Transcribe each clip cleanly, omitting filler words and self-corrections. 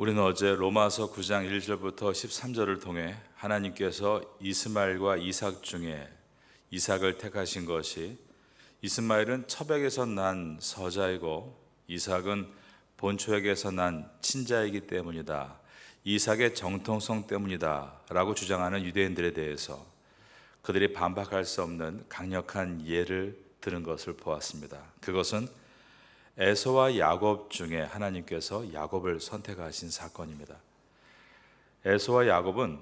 우리는 어제 로마서 9장 1절부터 13절을 통해 하나님께서 이스마엘과 이삭 중에 이삭을 택하신 것이, 이스마엘은 첩에게서 난 서자이고 이삭은 본초에게서 난 친자이기 때문이다, 이삭의 정통성 때문이다 라고 주장하는 유대인들에 대해서 그들이 반박할 수 없는 강력한 예를 들은 것을 보았습니다. 그것은 에서와 야곱 중에 하나님께서 야곱을 선택하신 사건입니다. 에서와 야곱은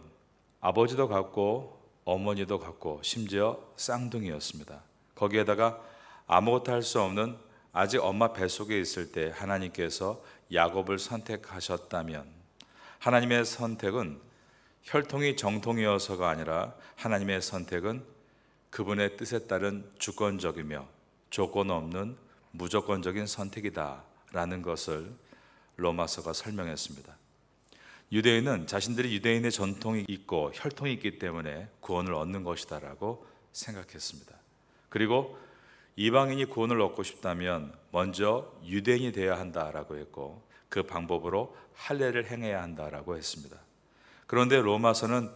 아버지도 같고 어머니도 같고 심지어 쌍둥이였습니다. 거기에다가 아무것도 할 수 없는 아직 엄마 뱃속에 있을 때 하나님께서 야곱을 선택하셨다면, 하나님의 선택은 혈통이 정통이어서가 아니라 하나님의 선택은 그분의 뜻에 따른 주권적이며 조건 없는 무조건적인 선택이다 라는 것을 로마서가 설명했습니다. 유대인은 자신들이 유대인의 전통이 있고 혈통이 있기 때문에 구원을 얻는 것이다 라고 생각했습니다. 그리고 이방인이 구원을 얻고 싶다면 먼저 유대인이 되어야 한다라고 했고, 그 방법으로 할례를 행해야 한다라고 했습니다. 그런데 로마서는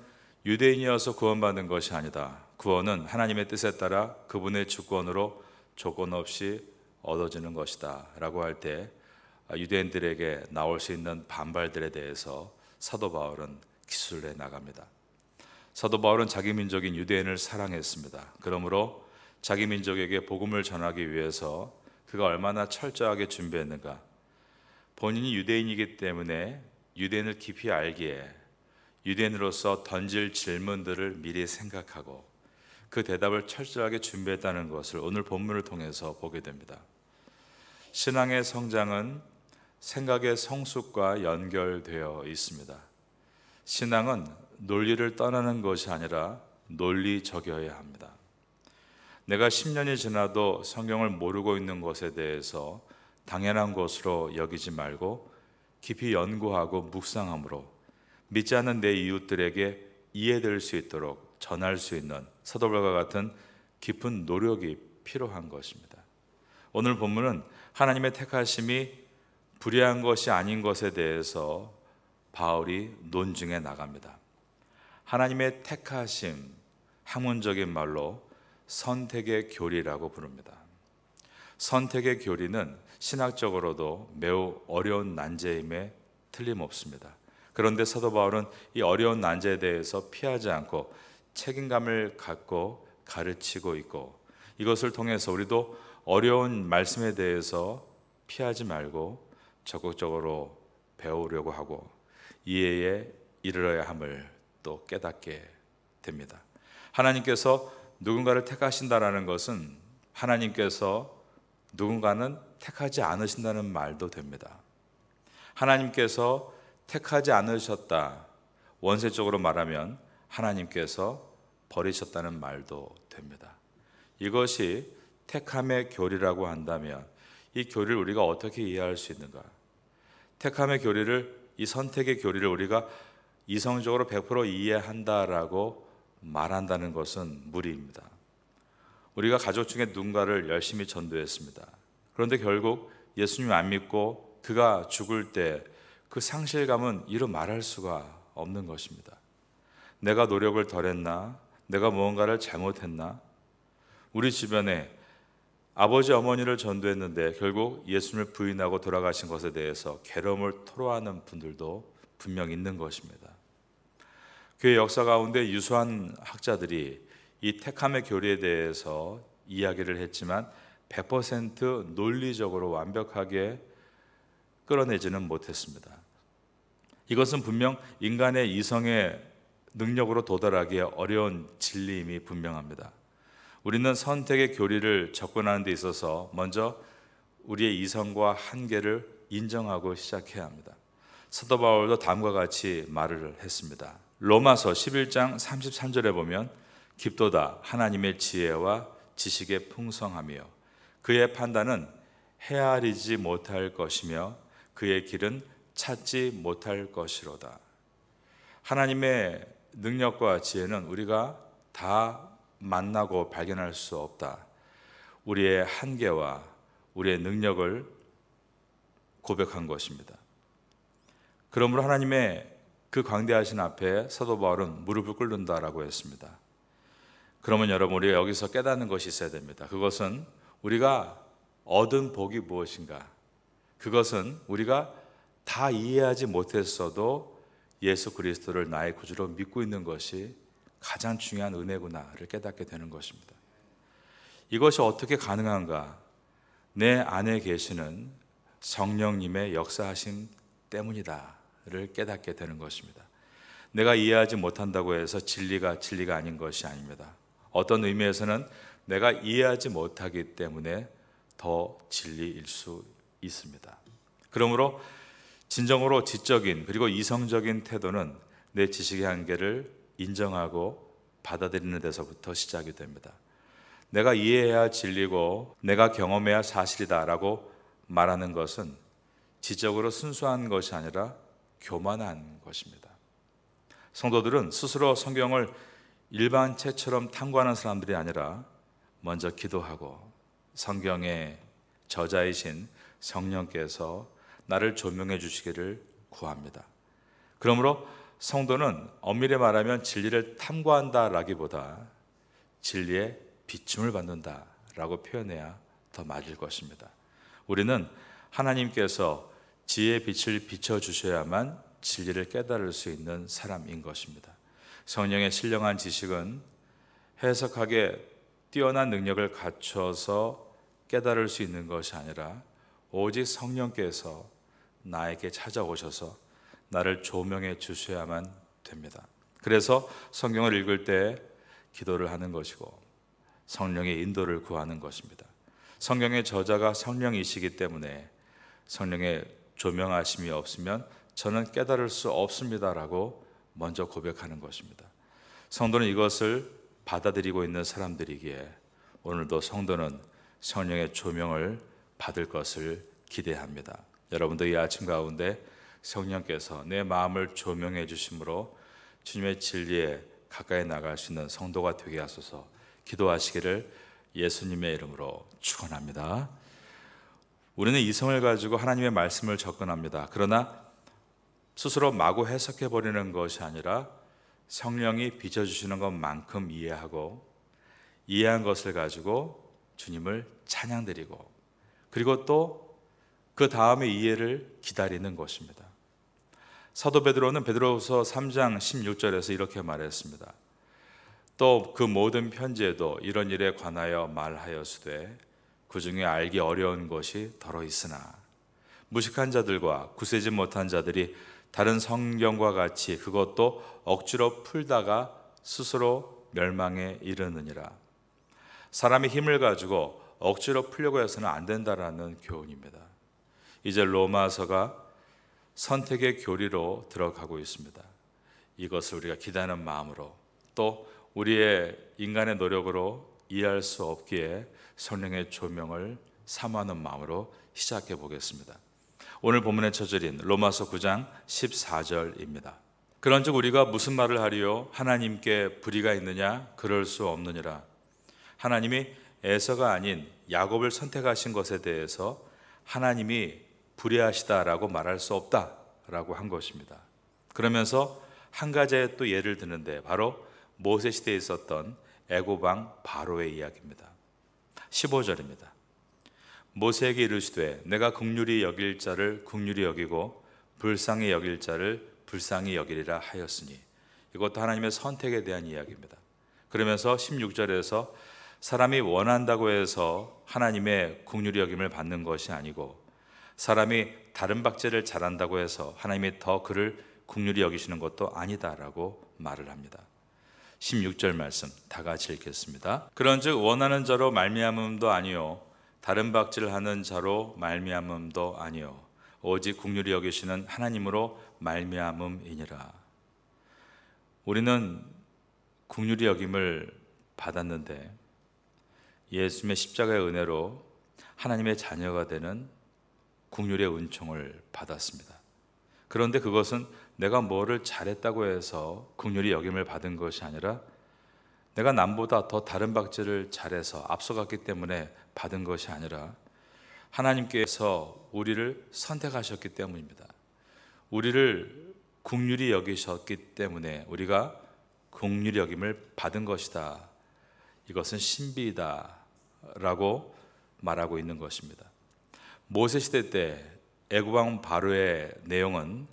유대인이어서 구원받는 것이 아니다, 구원은 하나님의 뜻에 따라 그분의 주권으로 조건 없이 얻어지는 것이다 라고 할 때 유대인들에게 나올 수 있는 반발들에 대해서 사도 바울은 기술을 해 나갑니다. 사도 바울은 자기 민족인 유대인을 사랑했습니다. 그러므로 자기 민족에게 복음을 전하기 위해서 그가 얼마나 철저하게 준비했는가. 본인이 유대인이기 때문에 유대인을 깊이 알기에 유대인으로서 던질 질문들을 미리 생각하고 그 대답을 철저하게 준비했다는 것을 오늘 본문을 통해서 보게 됩니다. 신앙의 성장은 생각의 성숙과 연결되어 있습니다. 신앙은 논리를 떠나는 것이 아니라 논리적이어야 합니다. 내가 10년이 지나도 성경을 모르고 있는 것에 대해서 당연한 것으로 여기지 말고 깊이 연구하고 묵상함으로 믿지 않는 내 이웃들에게 이해될 수 있도록 전할 수 있는 사도 바울과 같은 깊은 노력이 필요한 것입니다. 오늘 본문은 하나님의 택하심이 불의한 것이 아닌 것에 대해서 바울이 논증해 나갑니다. 하나님의 택하심, 학문적인 말로 선택의 교리라고 부릅니다. 선택의 교리는 신학적으로도 매우 어려운 난제임에 틀림없습니다. 그런데 사도 바울은 이 어려운 난제에 대해서 피하지 않고 책임감을 갖고 가르치고 있고, 이것을 통해서 우리도 어려운 말씀에 대해서 피하지 말고 적극적으로 배우려고 하고 이해에 이르러야 함을 또 깨닫게 됩니다. 하나님께서 누군가를 택하신다라는 것은 하나님께서 누군가는 택하지 않으신다는 말도 됩니다. 하나님께서 택하지 않으셨다, 원세적으로 말하면 하나님께서 버리셨다는 말도 됩니다. 이것이 택함의 교리라고 한다면 이 교리를 우리가 어떻게 이해할 수 있는가? 택함의 교리를, 이 선택의 교리를 우리가 이성적으로 100% 이해한다라고 말한다는 것은 무리입니다. 우리가 가족 중에 누군가를 열심히 전도했습니다. 그런데 결국 예수님 안 믿고 그가 죽을 때 그 상실감은 이루 말할 수가 없는 것입니다. 내가 노력을 덜했나? 내가 무언가를 잘못했나? 우리 주변에 아버지 어머니를 전도했는데 결국 예수님을 부인하고 돌아가신 것에 대해서 괴로움을 토로하는 분들도 분명 있는 것입니다. 교회 역사 가운데 유수한 학자들이 이 택함의 교리에 대해서 이야기를 했지만 100% 논리적으로 완벽하게 끌어내지는 못했습니다. 이것은 분명 인간의 이성의 능력으로 도달하기에 어려운 진리임이 분명합니다. 우리는 선택의 교리를 접근하는 데 있어서 먼저 우리의 이성과 한계를 인정하고 시작해야 합니다. 사도 바울도 다음과 같이 말을 했습니다. 로마서 11장 33절에 보면 깊도다 하나님의 지혜와 지식의 풍성하며 그의 판단은 헤아리지 못할 것이며 그의 길은 찾지 못할 것이로다. 하나님의 능력과 지혜는 우리가 다 만나고 발견할 수 없다. 우리의 한계와 우리의 능력을 고백한 것입니다. 그러므로 하나님의 그 광대하신 앞에 사도 바울은 무릎을 꿇는다라고 했습니다. 그러면 여러분, 우리가 여기서 깨닫는 것이 있어야 됩니다. 그것은 우리가 얻은 복이 무엇인가? 그것은 우리가 다 이해하지 못했어도 예수 그리스도를 나의 구주로 믿고 있는 것이 가장 중요한 은혜구나를 깨닫게 되는 것입니다. 이것이 어떻게 가능한가? 내 안에 계시는 성령님의 역사하심 때문이다를 깨닫게 되는 것입니다. 내가 이해하지 못한다고 해서 진리가 아닌 것이 아닙니다. 어떤 의미에서는 내가 이해하지 못하기 때문에 더 진리일 수 있습니다. 그러므로 진정으로 지적인 그리고 이성적인 태도는 내 지식의 한계를 인정하고 받아들이는 데서부터 시작이 됩니다. 내가 이해해야 진리고 내가 경험해야 사실이다라고 말하는 것은 지적으로 순수한 것이 아니라 교만한 것입니다. 성도들은 스스로 성경을 일반 책처럼 탐구하는 사람들이 아니라 먼저 기도하고 성경의 저자이신 성령께서 나를 조명해 주시기를 구합니다. 그러므로 성도는 엄밀히 말하면 진리를 탐구한다라기보다 진리의 비춤을 받는다라고 표현해야 더 맞을 것입니다. 우리는 하나님께서 지혜의 빛을 비춰주셔야만 진리를 깨달을 수 있는 사람인 것입니다. 성령의 신령한 지식은 해석하기에 뛰어난 능력을 갖춰서 깨달을 수 있는 것이 아니라 오직 성령께서 나에게 찾아오셔서 나를 조명해 주셔야만 됩니다. 그래서 성경을 읽을 때 기도를 하는 것이고 성령의 인도를 구하는 것입니다. 성경의 저자가 성령이시기 때문에 성령의 조명하심이 없으면 저는 깨달을 수 없습니다라고 먼저 고백하는 것입니다. 성도는 이것을 받아들이고 있는 사람들이기에 오늘도 성도는 성령의 조명을 받을 것을 기대합니다. 여러분도 이 아침 가운데 성령께서 내 마음을 조명해 주심으로 주님의 진리에 가까이 나갈 수 있는 성도가 되게 하소서 기도하시기를 예수님의 이름으로 축원합니다. 우리는 이성을 가지고 하나님의 말씀을 접근합니다. 그러나 스스로 마구 해석해버리는 것이 아니라 성령이 비춰주시는 것만큼 이해하고 이해한 것을 가지고 주님을 찬양드리고 그리고 또 그 다음의 이해를 기다리는 것입니다. 사도 베드로는 베드로후서 3장 16절에서 이렇게 말했습니다. 또 그 모든 편지에도 이런 일에 관하여 말하였으되 그 중에 알기 어려운 것이 더러 있으나 무식한 자들과 구세지 못한 자들이 다른 성경과 같이 그것도 억지로 풀다가 스스로 멸망에 이르느니라. 사람의 힘을 가지고 억지로 풀려고 해서는 안 된다라는 교훈입니다. 이제 로마서가 선택의 교리로 들어가고 있습니다. 이것을 우리가 기대하는 마음으로 또 우리의 인간의 노력으로 이해할 수 없기에 성령의 조명을 사모하는 마음으로 시작해 보겠습니다. 오늘 본문의 첫 절인 로마서 9장 14절입니다. 그런즉 우리가 무슨 말을 하리요? 하나님께 불의가 있느냐? 그럴 수 없느니라. 하나님이 에서가 아닌 야곱을 선택하신 것에 대해서 하나님이 불의하시다라고 말할 수 없다라고 한 것입니다. 그러면서 한 가지의 또 예를 드는데 바로 모세 시대에 있었던 애고방 바로의 이야기입니다. 15절입니다. 모세에게 이르시되 내가 긍휼히 여길 자를 긍휼히 여기고 불쌍히 여길 자를 불쌍히 여기리라 하였으니 이것도 하나님의 선택에 대한 이야기입니다. 그러면서 16절에서 사람이 원한다고 해서 하나님의 긍휼히 여김을 받는 것이 아니고 사람이 다른 박제를 잘한다고 해서 하나님이 더 그를 긍휼히 여기시는 것도 아니다라고 말을 합니다. 16절 말씀 다 같이 읽겠습니다. 그런즉 원하는 자로 말미암음도 아니요 다른 박제를 하는 자로 말미암음도 아니요 오직 긍휼히 여기시는 하나님으로 말미암음이니라. 우리는 긍휼히 여김을 받았는데 예수님의 십자가의 은혜로 하나님의 자녀가 되는 긍휼의 은총을 받았습니다. 그런데 그것은 내가 뭐를 잘했다고 해서 긍휼히 여김을 받은 것이 아니라 내가 남보다 더 다른 박제를 잘해서 앞서갔기 때문에 받은 것이 아니라 하나님께서 우리를 선택하셨기 때문입니다. 우리를 긍휼히 여기셨기 때문에 우리가 긍휼히 여김을 받은 것이다. 이것은 신비이다 라고 말하고 있는 것입니다. 모세 시대 때 애굽 왕 바로의 내용은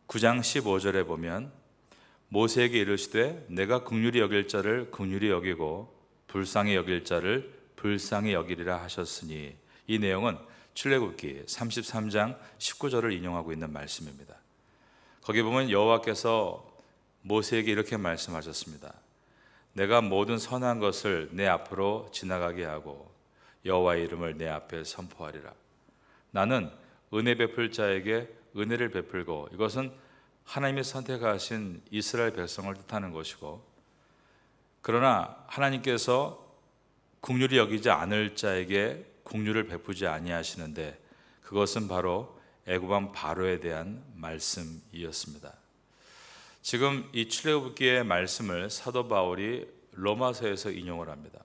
9장 15절에 보면 모세에게 이르시되 내가 긍휼히 여길 자를 긍휼히 여기고 불쌍히 여길 자를 불쌍히 여기리라 하셨으니, 이 내용은 출애굽기 33장 19절을 인용하고 있는 말씀입니다. 거기 보면 여호와께서 모세에게 이렇게 말씀하셨습니다. 내가 모든 선한 것을 내 앞으로 지나가게 하고 여호와의 이름을 내 앞에 선포하리라. 나는 은혜 베풀 자에게 은혜를 베풀고, 이것은 하나님이 선택하신 이스라엘 백성을 뜻하는 것이고, 그러나 하나님께서 긍휼히 여기지 않을 자에게 긍휼을 베푸지 아니하시는데, 그것은 바로 애굽 왕 바로에 대한 말씀이었습니다. 지금 이 출애굽기의 말씀을 사도 바울이 로마서에서 인용을 합니다.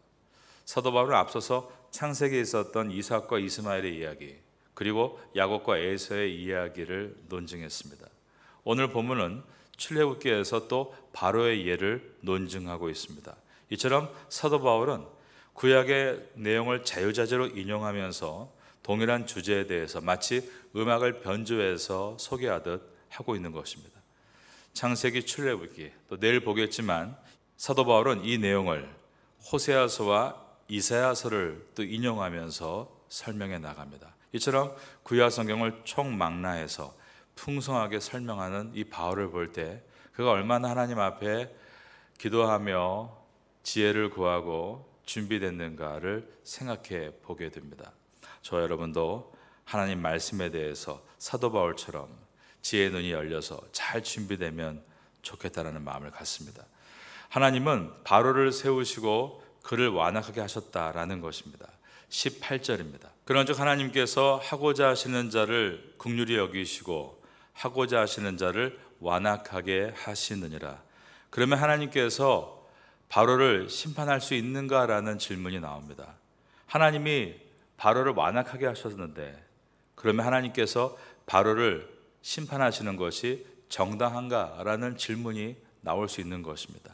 사도 바울은 앞서서 창세기에 있었던 이삭과 이스마엘의 이야기, 그리고 야곱과 에서의 이야기를 논증했습니다. 오늘 본문은 출애굽기에서 또 바로의 예를 논증하고 있습니다. 이처럼 사도 바울은 구약의 내용을 자유자재로 인용하면서 동일한 주제에 대해서 마치 음악을 변주해서 소개하듯 하고 있는 것입니다. 창세기, 출애굽기, 또 내일 보겠지만 사도 바울은 이 내용을 호세아서와 이사야서를 또 인용하면서 설명해 나갑니다. 이처럼 구약 성경을 총망라해서 풍성하게 설명하는 이 바울을 볼 때 그가 얼마나 하나님 앞에 기도하며 지혜를 구하고 준비됐는가를 생각해 보게 됩니다. 저 여러분도 하나님 말씀에 대해서 사도 바울처럼 지혜의 눈이 열려서 잘 준비되면 좋겠다라는 마음을 갖습니다. 하나님은 바로를 세우시고 그를 완악하게 하셨다라는 것입니다. 18절입니다. 그런즉 하나님께서 하고자 하시는 자를 긍휼히 여기시고 하고자 하시는 자를 완악하게 하시느니라. 그러면 하나님께서 바로를 심판할 수 있는가라는 질문이 나옵니다. 하나님이 바로를 완악하게 하셨는데, 그러면 하나님께서 바로를 심판하시는 것이 정당한가라는 질문이 나올 수 있는 것입니다.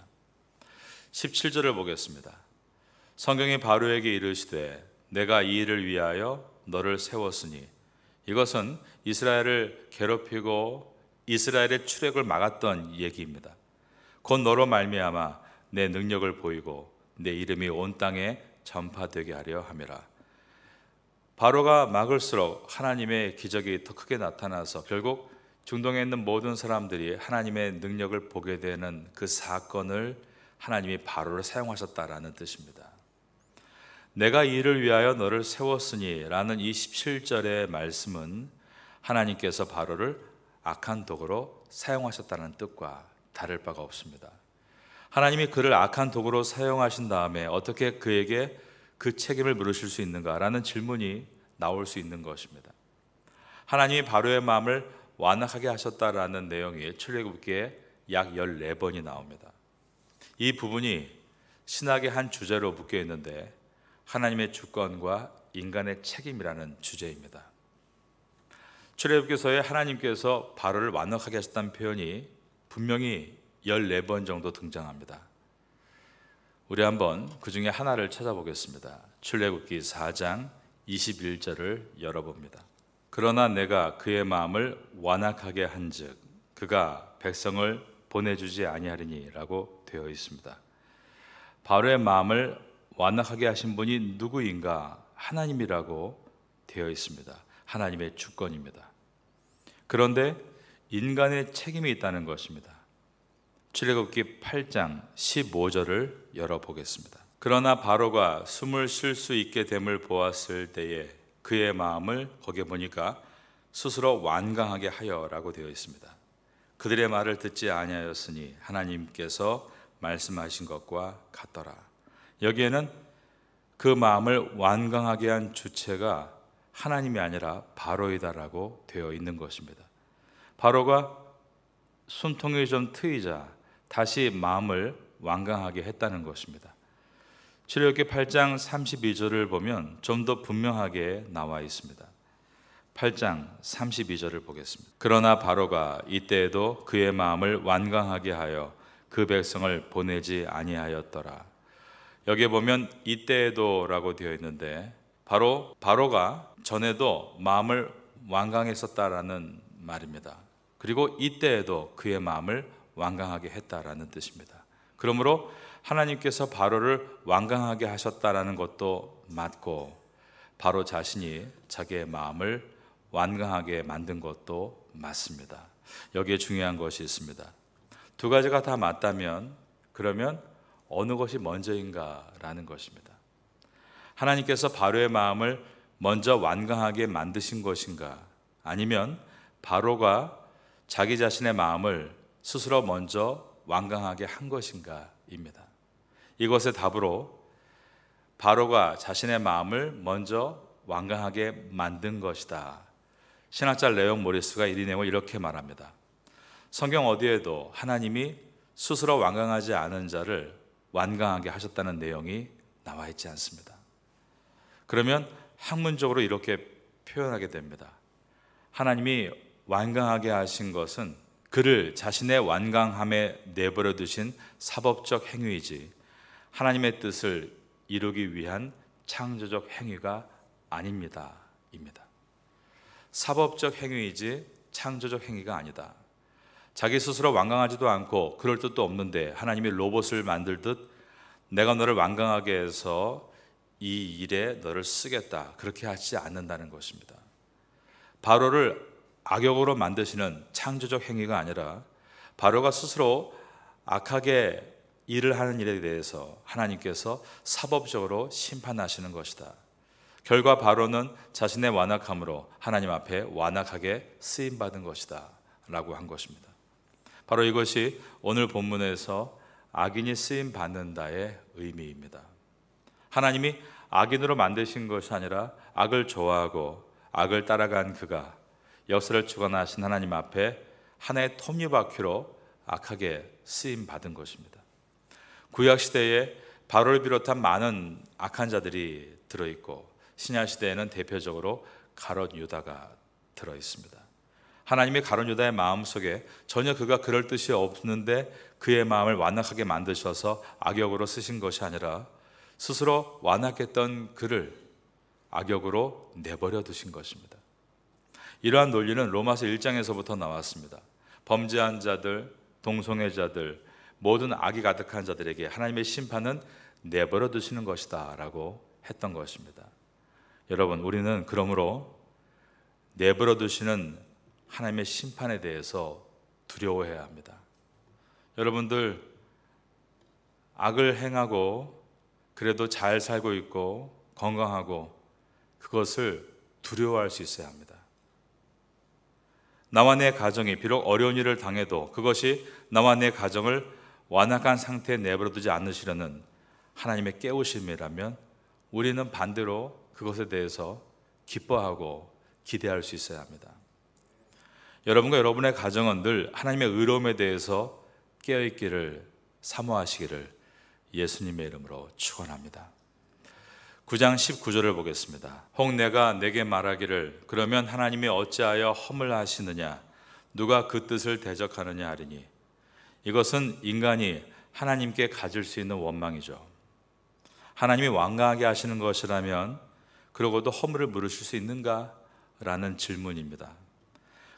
17절을 보겠습니다. 성경이 바로에게 이르시되 내가 이 일을 위하여 너를 세웠으니, 이것은 이스라엘을 괴롭히고 이스라엘의 출애굽을 막았던 얘기입니다. 곧 너로 말미암아 내 능력을 보이고 내 이름이 온 땅에 전파되게 하려 함이라. 바로가 막을수록 하나님의 기적이 더 크게 나타나서 결국 중동에 있는 모든 사람들이 하나님의 능력을 보게 되는 그 사건을 하나님이 바로를 사용하셨다라는 뜻입니다. 내가 이 일을 위하여 너를 세웠으니 라는 이 17절의 말씀은 하나님께서 바로를 악한 도구로 사용하셨다는 뜻과 다를 바가 없습니다. 하나님이 그를 악한 도구로 사용하신 다음에 어떻게 그에게 그 책임을 물으실 수 있는가라는 질문이 나올 수 있는 것입니다. 하나님이 바로의 마음을 완악하게 하셨다라는 내용이 출애굽기에 약 14번이 나옵니다. 이 부분이 신학의 한 주제로 묶여 있는데 하나님의 주권과 인간의 책임이라는 주제입니다. 출애굽기서에 하나님께서 바로를 완악하게 하셨다는 표현이 분명히 14번 정도 등장합니다. 우리 한번 그 중에 하나를 찾아보겠습니다. 출애굽기 4장 21절을 열어봅니다. 그러나 내가 그의 마음을 완악하게 한즉 그가 백성을 보내주지 아니하리니 라고 되어 있습니다. 바로의 마음을 완악하게 하신 분이 누구인가? 하나님이라고 되어 있습니다. 하나님의 주권입니다. 그런데 인간의 책임이 있다는 것입니다. 출애굽기 8장 15절을 열어보겠습니다. 그러나 바로가 숨을 쉴 수 있게 됨을 보았을 때에 그의 마음을, 거기에 보니까 스스로 완강하게 하여라고 되어 있습니다. 그들의 말을 듣지 아니하였으니 하나님께서 말씀하신 것과 같더라. 여기에는 그 마음을 완강하게 한 주체가 하나님이 아니라 바로이다라고 되어 있는 것입니다. 바로가 숨통이 좀 트이자 다시 마음을 완강하게 했다는 것입니다. 출애굽기 8장 32절을 보면 좀 더 분명하게 나와 있습니다. 8장 32절을 보겠습니다. 그러나 바로가 이때에도 그의 마음을 완강하게 하여 그 백성을 보내지 아니하였더라. 여기에 보면 이때에도라고 되어 있는데 바로가 전에도 마음을 완강했었다라는 말입니다. 그리고 이때에도 그의 마음을 완강하게 했다라는 뜻입니다. 그러므로 하나님께서 바로를 완강하게 하셨다라는 것도 맞고, 바로 자신이 자기의 마음을 완강하게 만든 것도 맞습니다. 여기에 중요한 것이 있습니다. 두 가지가 다 맞다면 그러면 어느 것이 먼저인가라는 것입니다. 하나님께서 바로의 마음을 먼저 완강하게 만드신 것인가, 아니면 바로가 자기 자신의 마음을 스스로 먼저 완강하게 한 것인가입니다. 이것의 답으로 바로가 자신의 마음을 먼저 완강하게 만든 것이다. 신학자 레옹 모리스가 이 내용을 이렇게 말합니다. 성경 어디에도 하나님이 스스로 완강하지 않은 자를 완강하게 하셨다는 내용이 나와 있지 않습니다. 그러면 학문적으로 이렇게 표현하게 됩니다. 하나님이 완강하게 하신 것은 그를 자신의 완강함에 내버려 두신 사법적 행위이지 하나님의 뜻을 이루기 위한 창조적 행위가 아닙니다. 입니다. 사법적 행위이지 창조적 행위가 아니다. 자기 스스로 완강하지도 않고 그럴 뜻도 없는데 하나님이 로봇을 만들듯 내가 너를 완강하게 해서 이 일에 너를 쓰겠다, 그렇게 하지 않는다는 것입니다. 바로를 악역으로 만드시는 창조적 행위가 아니라 바로가 스스로 악하게 일을 하는 일에 대해서 하나님께서 사법적으로 심판하시는 것이다. 결과 바로는 자신의 완악함으로 하나님 앞에 완악하게 쓰임받은 것이다 라고 한 것입니다. 바로 이것이 오늘 본문에서 악인이 쓰임받는다의 의미입니다. 하나님이 악인으로 만드신 것이 아니라 악을 좋아하고 악을 따라간 그가 역사를 주관하신 하나님 앞에 하나의 톱니바퀴로 악하게 쓰임받은 것입니다. 구약시대에 바로를 비롯한 많은 악한 자들이 들어있고 신약시대에는 대표적으로 가룟 유다가 들어있습니다. 하나님이 가룟 유다의 마음속에 전혀 그가 그럴 뜻이 없는데 그의 마음을 완악하게 만드셔서 악역으로 쓰신 것이 아니라 스스로 완악했던 그를 악역으로 내버려 두신 것입니다. 이러한 논리는 로마서 1장에서부터 나왔습니다. 범죄한 자들, 동성애자들, 모든 악이 가득한 자들에게 하나님의 심판은 내버려 두시는 것이다 라고 했던 것입니다. 여러분, 우리는 그러므로 내버려 두시는 하나님의 심판에 대해서 두려워해야 합니다. 여러분들, 악을 행하고 그래도 잘 살고 있고 건강하고 그것을 두려워할 수 있어야 합니다. 나와 내 가정이 비록 어려운 일을 당해도 그것이 나와 내 가정을 완악한 상태에 내버려두지 않으시려는 하나님의 깨우심이라면 우리는 반대로 그것에 대해서 기뻐하고 기대할 수 있어야 합니다. 여러분과 여러분의 가정은 늘 하나님의 의로움에 대해서 깨어있기를 사모하시기를 예수님의 이름으로 축원합니다. 9장 19절을 보겠습니다. 혹 내가 내게 말하기를 그러면 하나님이 어찌하여 허물 하시느냐, 누가 그 뜻을 대적하느냐 하리니, 이것은 인간이 하나님께 가질 수 있는 원망이죠. 하나님이 완강하게 하시는 것이라면 그러고도 허물을 물으실 수 있는가? 라는 질문입니다.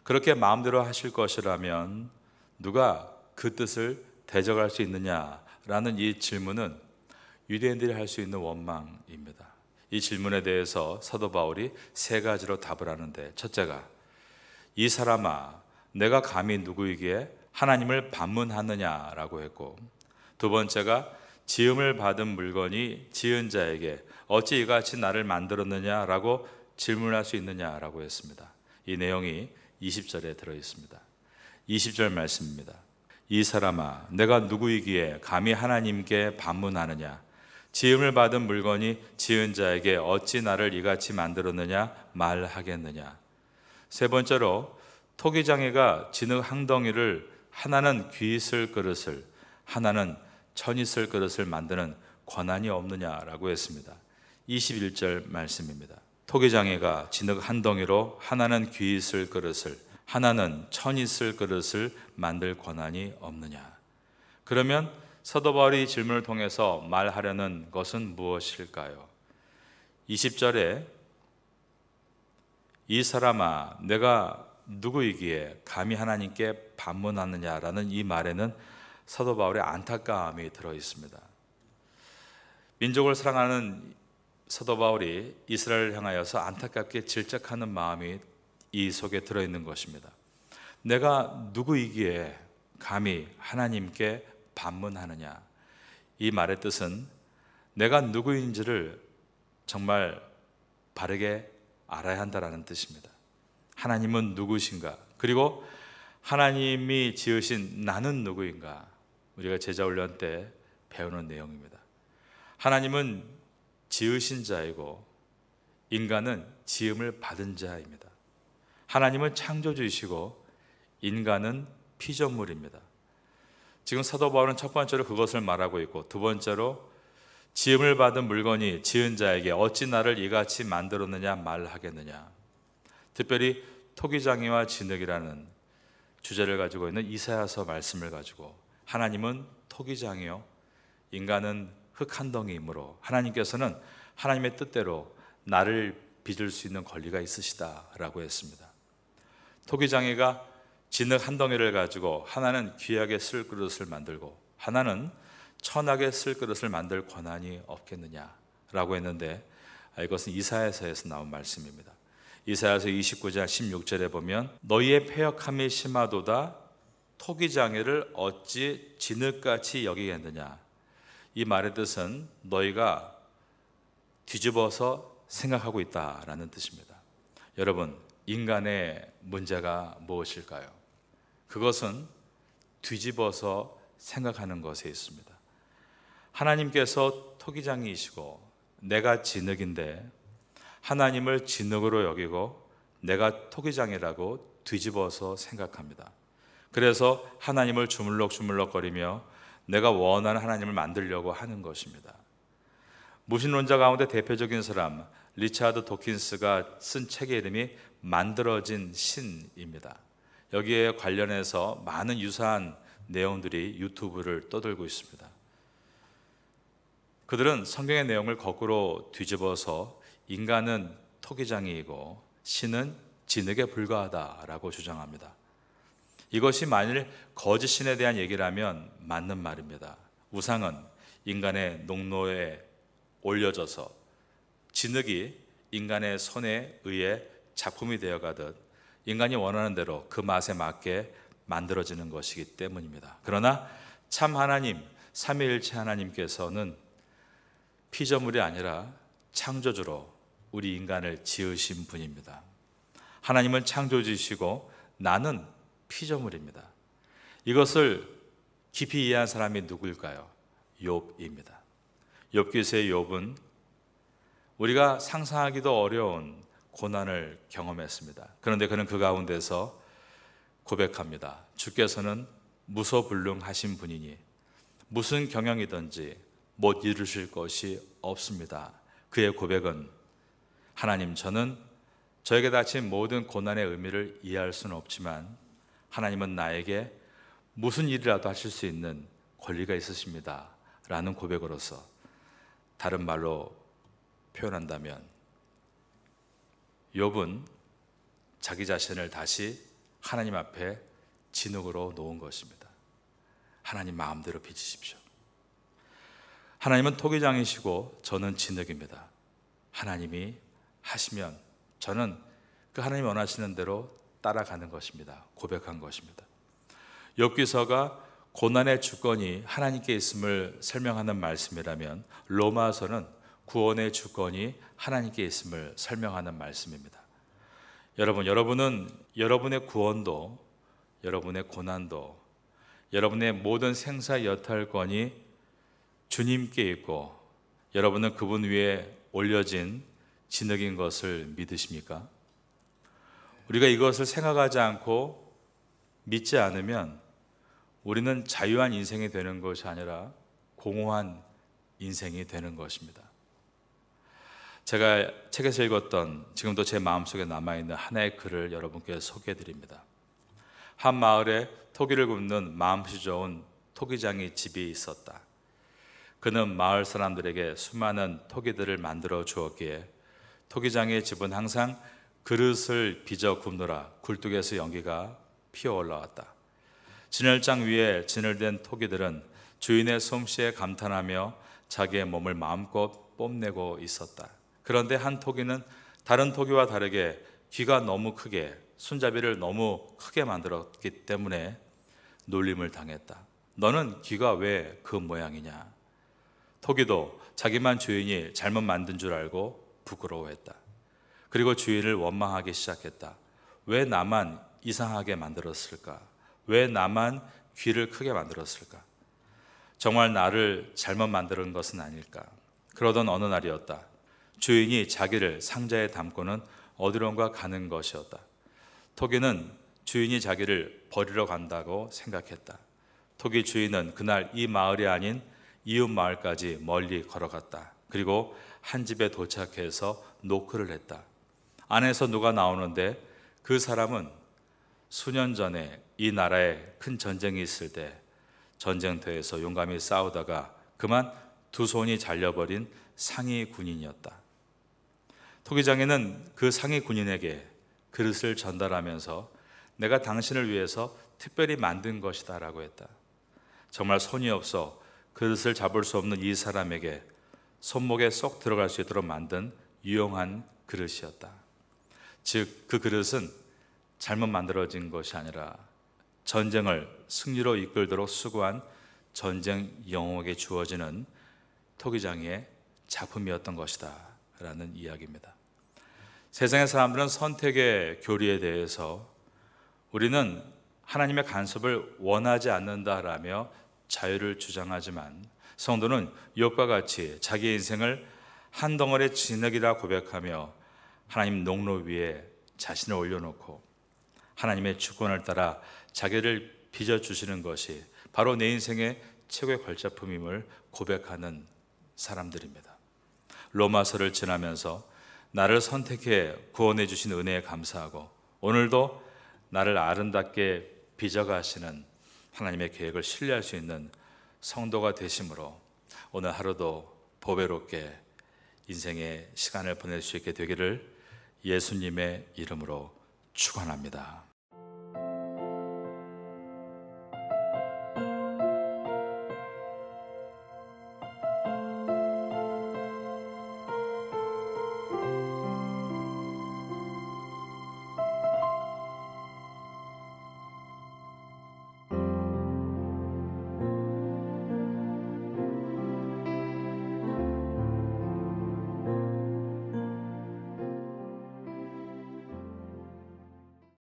그렇게 마음대로 하실 것이라면 누가 그 뜻을 대적할 수 있느냐라는 이 질문은 유대인들이 할 수 있는 원망입니다. 이 질문에 대해서 사도 바울이 세 가지로 답을 하는데, 첫째가 이 사람아 내가 감히 누구에게 하나님을 반문하느냐라고 했고, 두 번째가 지음을 받은 물건이 지은 자에게 어찌 이같이 나를 만들었느냐라고 질문할 수 있느냐라고 했습니다. 이 내용이 20절에 들어있습니다. 20절 말씀입니다. 이 사람아 내가 누구이기에 감히 하나님께 반문하느냐, 지음을 받은 물건이 지은 자에게 어찌 나를 이같이 만들었느냐 말하겠느냐. 세 번째로 토기장애가 진흙 항덩이를 하나는 귀 있을 그릇을 하나는 천 있을 그릇을 만드는 권한이 없느냐라고 했습니다. 21절 말씀입니다. 토기장애가 진흙 한 덩이로 하나는 귀 있을 그릇을, 하나는 천 있을 그릇을 만들 권한이 없느냐? 그러면 사도 바울이 질문을 통해서 말하려는 것은 무엇일까요? 20절에 이 사람아 내가 누구이기에 감히 하나님께 반문하느냐라는 이 말에는 사도 바울의 안타까움이 들어 있습니다. 민족을 사랑하는 사도 바울이 이스라엘을 향하여서 안타깝게 질책하는 마음이 이 속에 들어있는 것입니다. 내가 누구이기에 감히 하나님께 반문하느냐? 이 말의 뜻은 내가 누구인지를 정말 바르게 알아야 한다라는 뜻입니다. 하나님은 누구신가? 그리고 하나님이 지으신 나는 누구인가? 우리가 제자훈련 때 배우는 내용입니다. 하나님은 지으신 자이고 인간은 지음을 받은 자입니다. 하나님은 창조주이시고 인간은 피조물입니다. 지금 사도 바울은 첫 번째로 그것을 말하고 있고, 두 번째로 지음을 받은 물건이 지은 자에게 어찌 나를 이같이 만들었느냐 말하겠느냐. 특별히 토기장애와 진흙이라는 주제를 가지고 있는 이사야서 말씀을 가지고 하나님은 토기장애요 인간은 흙 한 덩이이므로 하나님께서는 하나님의 뜻대로 나를 빚을 수 있는 권리가 있으시다라고 했습니다. 토기장애가 진흙 한 덩이를 가지고 하나는 귀하게 쓸 그릇을 만들고 하나는 천하게 쓸 그릇을 만들 권한이 없겠느냐라고 했는데, 이것은 이사야서에서 나온 말씀입니다. 이사야서 29장 16절에 보면 너희의 패역함이 심하도다 토기장애를 어찌 진흙같이 여기겠느냐. 이 말의 뜻은 너희가 뒤집어서 생각하고 있다라는 뜻입니다. 여러분, 인간의 문제가 무엇일까요? 그것은 뒤집어서 생각하는 것에 있습니다. 하나님께서 토기장이시고 내가 진흙인데 하나님을 진흙으로 여기고 내가 토기장이라고 뒤집어서 생각합니다. 그래서 하나님을 주물럭주물럭거리며 내가 원하는 하나님을 만들려고 하는 것입니다. 무신론자 가운데 대표적인 사람 리차드 도킨스가 쓴 책의 이름이 만들어진 신입니다. 여기에 관련해서 많은 유사한 내용들이 유튜브를 떠들고 있습니다. 그들은 성경의 내용을 거꾸로 뒤집어서 인간은 토기장이이고 신은 진흙에 불과하다라고 주장합니다. 이것이 만일 거짓 신에 대한 얘기라면 맞는 말입니다. 우상은 인간의 농로에 올려져서 진흙이 인간의 손에 의해 작품이 되어가듯 인간이 원하는 대로 그 맛에 맞게 만들어지는 것이기 때문입니다. 그러나 참 하나님, 삼위일체 하나님께서는 피조물이 아니라 창조주로 우리 인간을 지으신 분입니다. 하나님은 창조주이시고 나는 피조물입니다. 이것을 깊이 이해한 사람이 누구일까요? 욥입니다. 욥기서의 욥은 우리가 상상하기도 어려운 고난을 경험했습니다. 그런데 그는 그 가운데서 고백합니다. 주께서는 무소불능하신 분이니 무슨 경영이든지 못 이루실 것이 없습니다. 그의 고백은 하나님, 저는 저에게 닥친 모든 고난의 의미를 이해할 수는 없지만 하나님은 나에게 무슨 일이라도 하실 수 있는 권리가 있으십니다 라는 고백으로서, 다른 말로 표현한다면 욥은 자기 자신을 다시 하나님 앞에 진흙으로 놓은 것입니다. 하나님 마음대로 빚으십시오. 하나님은 토기장이시고 저는 진흙입니다. 하나님이 하시면 저는 그 하나님이 원하시는 대로 따라가는 것입니다. 고백한 것입니다. 욥기서가 고난의 주권이 하나님께 있음을 설명하는 말씀이라면 로마서는 구원의 주권이 하나님께 있음을 설명하는 말씀입니다. 여러분은 여러분의 구원도, 여러분의 고난도, 여러분의 모든 생사 여탈권이 주님께 있고 여러분은 그분 위에 올려진 진흙인 것을 믿으십니까? 우리가 이것을 생각하지 않고 믿지 않으면 우리는 자유한 인생이 되는 것이 아니라 공허한 인생이 되는 것입니다. 제가 책에서 읽었던 지금도 제 마음속에 남아있는 하나의 글을 여러분께 소개해드립니다. 한 마을에 토기를 굽는 마음씨 좋은 토기장이 집이 있었다. 그는 마을 사람들에게 수많은 토기들을 만들어 주었기에 토기장의 집은 항상 그릇을 빚어 굽느라 굴뚝에서 연기가 피어 올라왔다. 진열장 위에 진열된 토기들은 주인의 솜씨에 감탄하며 자기의 몸을 마음껏 뽐내고 있었다. 그런데 한 토기는 다른 토기와 다르게 귀가 너무 크게, 손잡이를 너무 크게 만들었기 때문에 놀림을 당했다. 너는 귀가 왜 그 모양이냐? 토기도 자기만 주인이 잘못 만든 줄 알고 부끄러워했다. 그리고 주인을 원망하기 시작했다. 왜 나만 이상하게 만들었을까? 왜 나만 귀를 크게 만들었을까? 정말 나를 잘못 만드는 것은 아닐까? 그러던 어느 날이었다. 주인이 자기를 상자에 담고는 어디론가 가는 것이었다. 토기는 주인이 자기를 버리러 간다고 생각했다. 토기 주인은 그날 이 마을이 아닌 이웃 마을까지 멀리 걸어갔다. 그리고 한 집에 도착해서 노크를 했다. 안에서 누가 나오는데 그 사람은 수년 전에 이 나라에 큰 전쟁이 있을 때 전쟁터에서 용감히 싸우다가 그만 두 손이 잘려버린 상위 군인이었다. 토기장에는 그 상위 군인에게 그릇을 전달하면서 내가 당신을 위해서 특별히 만든 것이다 라고 했다. 정말 손이 없어 그릇을 잡을 수 없는 이 사람에게 손목에 쏙 들어갈 수 있도록 만든 유용한 그릇이었다. 즉, 그 그릇은 잘못 만들어진 것이 아니라 전쟁을 승리로 이끌도록 수고한 전쟁 영웅에게 주어지는 토기장의 작품이었던 것이다 라는 이야기입니다. 세상의 사람들은 선택의 교리에 대해서 우리는 하나님의 간섭을 원하지 않는다라며 자유를 주장하지만 성도는 욥과 같이 자기의 인생을 한 덩어리 진흙이라 고백하며 하나님 농로 위에 자신을 올려놓고 하나님의 주권을 따라 자기를 빚어주시는 것이 바로 내 인생의 최고의 걸작품임을 고백하는 사람들입니다. 로마서를 지나면서 나를 선택해 구원해 주신 은혜에 감사하고 오늘도 나를 아름답게 빚어가시는 하나님의 계획을 신뢰할 수 있는 성도가 되심으로 오늘 하루도 보배롭게 인생의 시간을 보낼 수 있게 되기를 예수님의 이름으로 축원합니다.